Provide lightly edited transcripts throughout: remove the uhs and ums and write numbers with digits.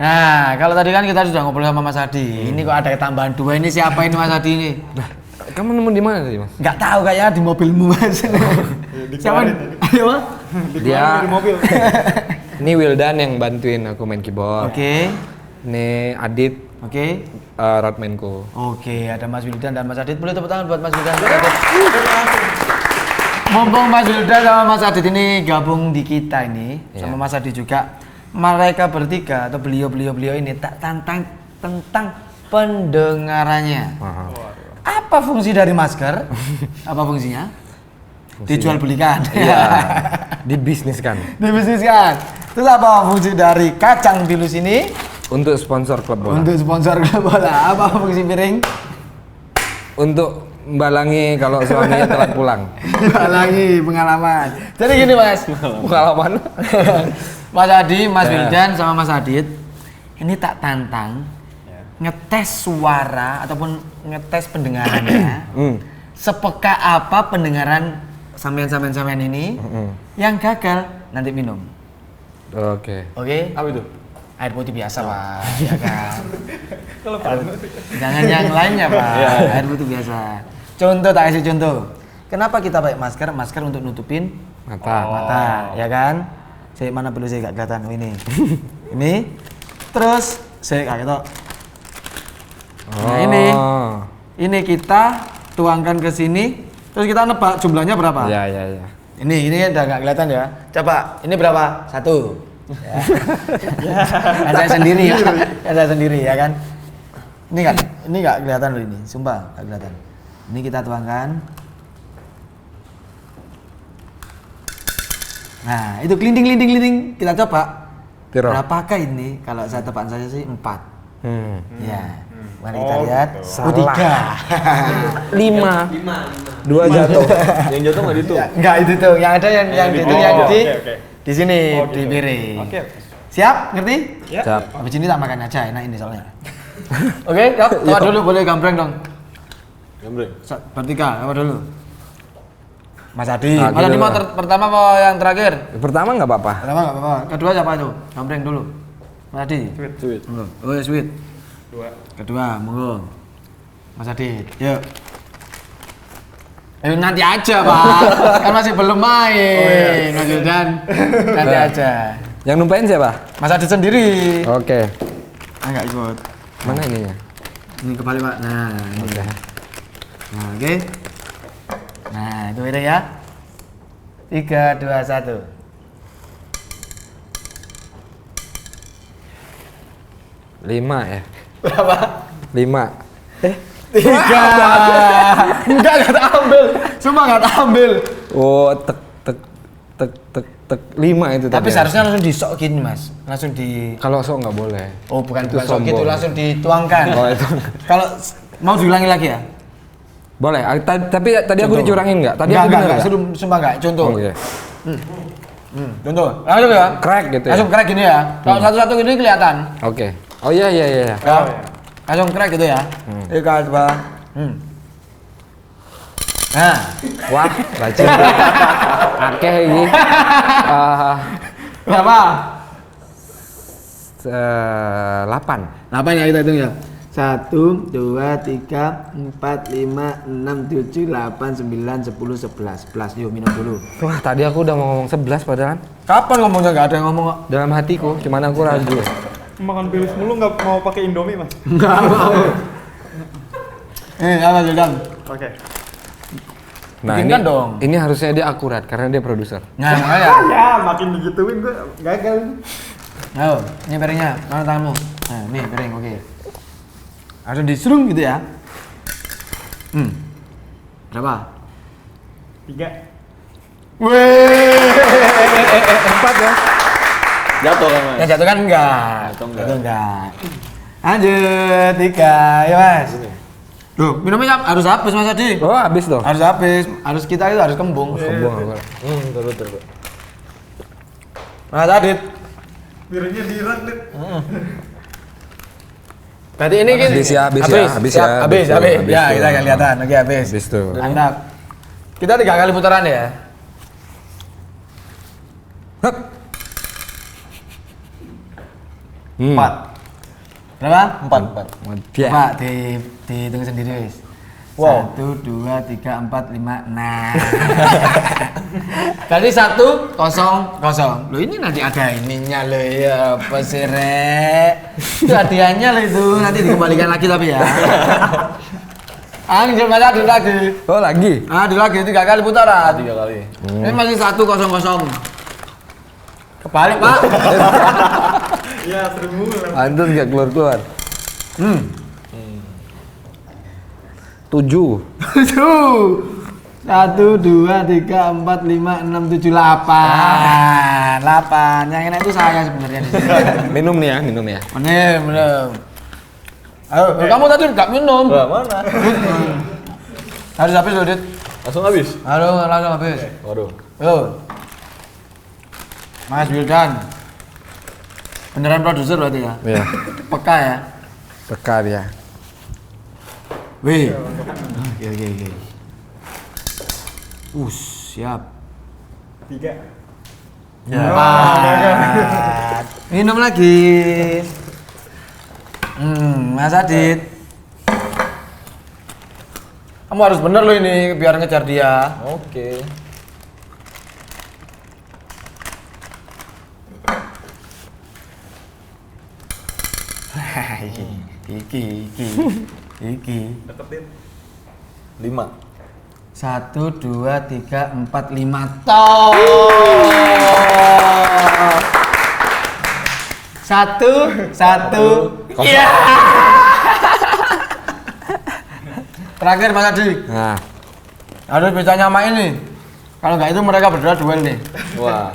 Nah, kalau tadi kan kita sudah ngobrol sama Mas Adi. Ini kok ada tambahan 2 ini siapa ini Mas Adi ini? Nah, kamu nemu di mana tadi, Mas? Nggak tahu kayaknya di mobilmu Mas. Siapa? Ayo Mas. Dia di mobil. Ini Wildan yang bantuin aku main keyboard. Oke. Ini Adit, Oke. roadman-ku. Oke, ada Mas Wildan dan Mas Adit. Boleh tepuk tangan buat Mas Wildan dan Mas Adit. Mumpung Mas Wildan sama Mas Adit ini gabung di kita ini, sama Mas Adit juga. Mereka bertiga atau beliau ini tak tantang tentang pendengarannya. Apa fungsi dari masker? Apa fungsinya? Dijual belikan. Iya. Dibisniskan. Dibisniskan. Terus apa fungsi dari kacang pilus ini? Untuk sponsor klub bola. Untuk sponsor klub bola. Apa fungsi piring? Untuk membalangi kalau suaminya telat pulang. Membalangi pengalaman. Jadi gini Mas. Pengalaman. Mas Adi, Mas Wildan sama Mas Adit ini tak tantang ngetes suara ataupun ngetes pendengarannya. Sepeka apa pendengaran sampean ini yang gagal nanti minum. Oke. Oke? Apa itu? Air putih biasa Pak, ya kan? Jangan yang lainnya Pak, air putih biasa. Contoh, tak kasih contoh. Kenapa kita pakai masker? Masker untuk nutupin mata, ya kan? Saya mana perlu saya gak kelihatan. Oh, ini. Ini. Terus saya kayak gitu. Nah, ini kita tuangkan ke sini. Terus kita nebak jumlahnya berapa? Ya. Ini udah nggak kelihatan ya. Coba, ini berapa? 1. Ya. Kan saya sendiri ya. Kan saya sendiri ya kan. Ini nggak kelihatan loh ini. Sumpah nggak kelihatan. Ini kita tuangkan. Nah, itu glinding. Kita coba. Tiro. Berapakah ini? Kalau saya tebakan saya sih 4. Ya. Mari kita lihat. Salah. 3. 5. 2 jatuh. Yang jatuh nggak dihitung. Enggak itu tuh. Yang ada yang dihitung yang di sini di gitu. piring. Oke. Siap? Ngerti? Ya. Siap. Habis ini tak makan aja, enak ini soalnya. Oke, siap. Coba dulu boleh gambreng dong. Gambreng. Bertiga, apa dulu? Mas Adi. Nah, Mas Adi gitu mau lah. pertama mau yang terakhir? Pertama nggak apa-apa. Pertama enggak apa-apa. Kedua siapa itu? Gambreng dulu. Mas Adi. Sweet. Monggo. Oh, sweet. Kedua, monggo. Mas Adi. Yuk. Nanti aja, Pak. Kan masih belum main. Mas Wildan. Nanti aja. Yang numpain siapa? Mas Adi sendiri. Oke. Enggak ikut. Mana ininya? Ini kebalik, Pak. Nah, ini. Oke. Nah, oke. Nah, itu beda ya. 3, 2, 1. Lima ya. Berapa? 5. 3. Enggak ambil. Sumpah enggak ambil. Oh, tek. 5 itu tadi. Tapi seharusnya langsung disok gini, Mas. Langsung di Kalau sok nggak boleh. Oh, bukan Itu sok sombong. gitu, langsung dituangkan. Oh, itu. Kalau mau diulangi lagi ya? Boleh. Tapi tadi aku Contoh. dicurangin nggak? Tadi enggak, aku bener enggak. nggak? Sumpah enggak. Contoh. Oke. Contoh. Langsung ya? Crack gitu ya? Langsung crack gini ya. Kalau satu-satu gini kelihatan. Oke. Oh iya. Ya. Langsung crack gitu ya. Ika coba. Nah, Wah, rajin. Akeh ini. berapa? 8. Apa ya kita hitung ya? 1, 2, 3, 4, 5, 6, 7, 8, 9, 10, 11. 11. Yuk minum dulu. Wah, tadi aku udah mau ngomong 11 padahal. Kapan ngomongnya nggak ada yang ngomong kok? Dalam hatiku, cuman aku ragu. Makan pilus mulu nggak mau pakai Indomie, Mas? Enggak mau. Apa Wildan? Oke. Nah, Bikinkan dong. ini harusnya dia akurat karena dia produser. Nah, makanya. Ya, makin digituin gue gagal. Ayo, ini piringnya. Mana tanganmu? Nah, ini piring, oke. Harus diserung gitu ya. Berapa? 3. Wih. 4 ya. Jatuh kan, Mas? Yang jatuh kan enggak. Jatuh enggak. Lanjut, 3, ya Mas. Loh, minumnya harus habis Mas Adi. Oh, habis dong. Harus habis, harus kita itu harus kembung. Sombong aku. Terus. Mas Adit. Piringnya dirak, Dit. Berarti ini kan Habis ya. Habis. Ya, tuh. kita nggak kelihatan. Oke, habis. Habis tuh. Mantap. Kita 3 kali putaran ya. Hup. 4. Berapa? 4. Dia. Coba dihitung sendiri wis. Wow. 1, 2, 3, 4, 5. Nah. Berarti 1, 0, 0. Loh ini nanti ada ininya loh ya, apa sih Rek? Itu hadiahnya loh itu, nanti dikembalikan lagi tapi ya. Anjir baca dulu lagi. Oh lagi? Dulu lagi 3 kali putaran. 3 kali. Ini masih 1, 0, 0. Kebalik Pak. Ya, sering mulai. Antus nggak keluar. 7. 1, 2, 3, 4, 5, 6, 7, 8. 8. Yang enak itu saya sebenarnya di sini. Minum nih ya, minum ya. Bener. Ayo, kamu tadi nggak minum. Wah, mana? Harus habis loh, Dit. Langsung habis. Halo, langsung habis. Waduh. Yo. Mas Wildan. Beneran produser berarti ya? Iya. Peka ya? Peka dia. Wih. Oke. Siap. 3. Ya. 4. Minum lagi. Mas Adit. Kamu harus bener loh ini biar ngejar dia. Oke. Iki. Deketin. 5. 1, 2, 3, 4, 5. Toh. 1. Iya. Terakhir Mas Adi. Nah, Harus bisa nyamain nih. Kalau nggak itu mereka berdua duel nih. Wah.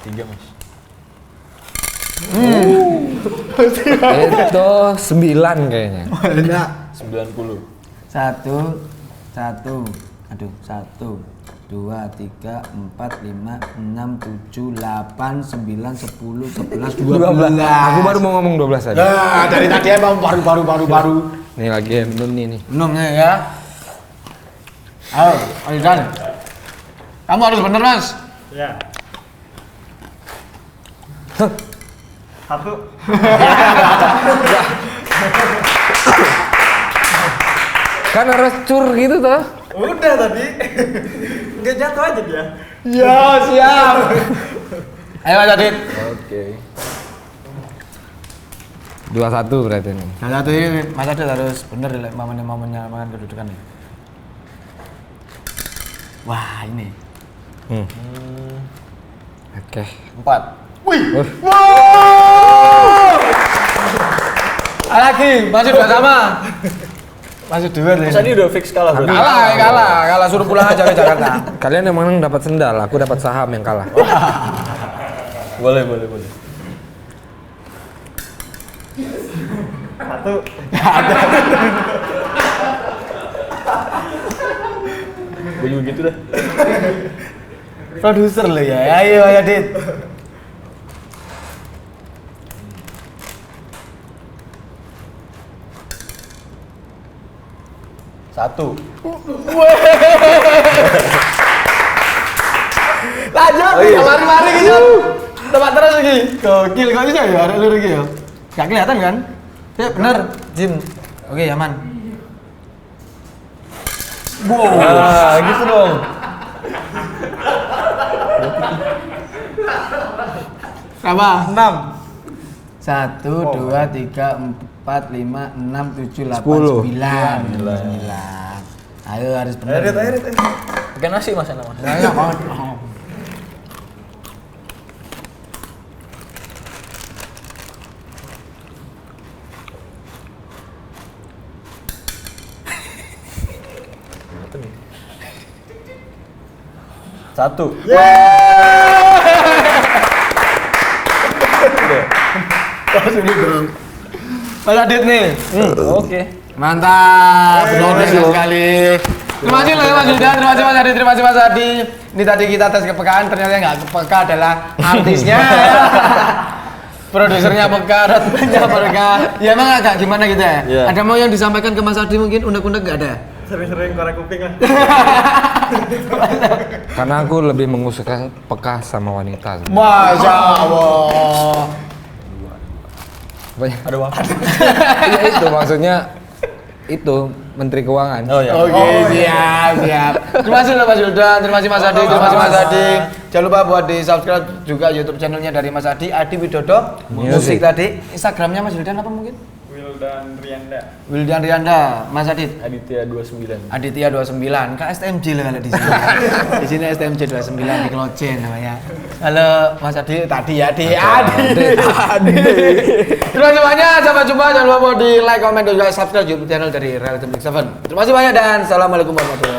3, Mas. itu 9 kayaknya. Enak. 90. 1, 1. Aduh, 1, 2, 3, 4, 5, 6, 7, 8, 9, 10, 11, 12. Aku baru mau ngomong 12 aja. Nah, dari tadi emang baru. Nih lagi minum nih. Belum nih ya. Ayo, Aldan. Kamu harus bener, Mas. Ya. 1. Kan harus cur gitu toh. Udah tadi. Nggak jatuh aja dia. Ya, siap. Ayo Mas Adit. Oke. 21 berarti nih. Nah, satu ini Mas Adit harus bener ya, momennya makan kedudukan nih. Wah, ini. Oke. 4. Wih. Wow. Lagi, masih dua sama. Masih dua nih. Tadi udah fix kalah berarti. Kalah suruh pulang aja ke Jakarta. Kalian emang dapat sendal, aku dapat saham yang kalah. Boleh. 1. Gue juga gitu dah. Produser lo ya. Ayo Adit. 1. Lanjut, Oh, iya. mari gitu. Tempat terus lagi. Gokil kok bisa ya ada lu lagi ya. Gak kelihatan kan? Ya bener, Jim. Oke, aman. Wow. Nah, gitu dong. Apa? 6. 1, 2, 3, 4, 5, 6, 7, 8, 10. 9. Ayo harus bener. Ayo. Pakai nasi Mas enak Mas. Ayo, banget. Satu. Mas Adit nih. Oke. Mantap, bonus sekali. Terima kasih loh Mas Yuda, terima kasih Mas Adi, terima kasih Mas Adi. Ini tadi kita tes kepekaan, ternyata yang nggak peka adalah artisnya. Produsernya peka, rotmennya peka. Ya emang agak gimana gitu ya? Iya. Ada mau yang disampaikan ke Mas Adi mungkin unek-unek nggak ada? Sering-sering korek kuping lah. Karena aku lebih mengusulkan peka sama wanita. Masya Allah. Apanya? Ada apa? Ya itu maksudnya itu Menteri Keuangan. Oh ya. Oke, siap. Terima kasih loh Mas Wildan, terima kasih Mas Adi, terima kasih Mas Adi. Jangan lupa buat di subscribe juga YouTube channelnya dari Mas Adi Widodo Musik tadi. Instagramnya Mas Wildan apa mungkin? Wildan Rianda, Mas Adit. Aditya 29. Aditya 29, Kak STMJ lah kalau di sini. Di sini STMJ 29 di Kelocen namanya. Halo Mas Adi, tadi ya Adi. Terima kasih banyak, sampai jumpa. Jangan lupa di like, comment, dan juga subscribe YouTube channel dari Reality Mix 7. Terima kasih banyak dan assalamualaikum warahmatullahi wabarakatuh.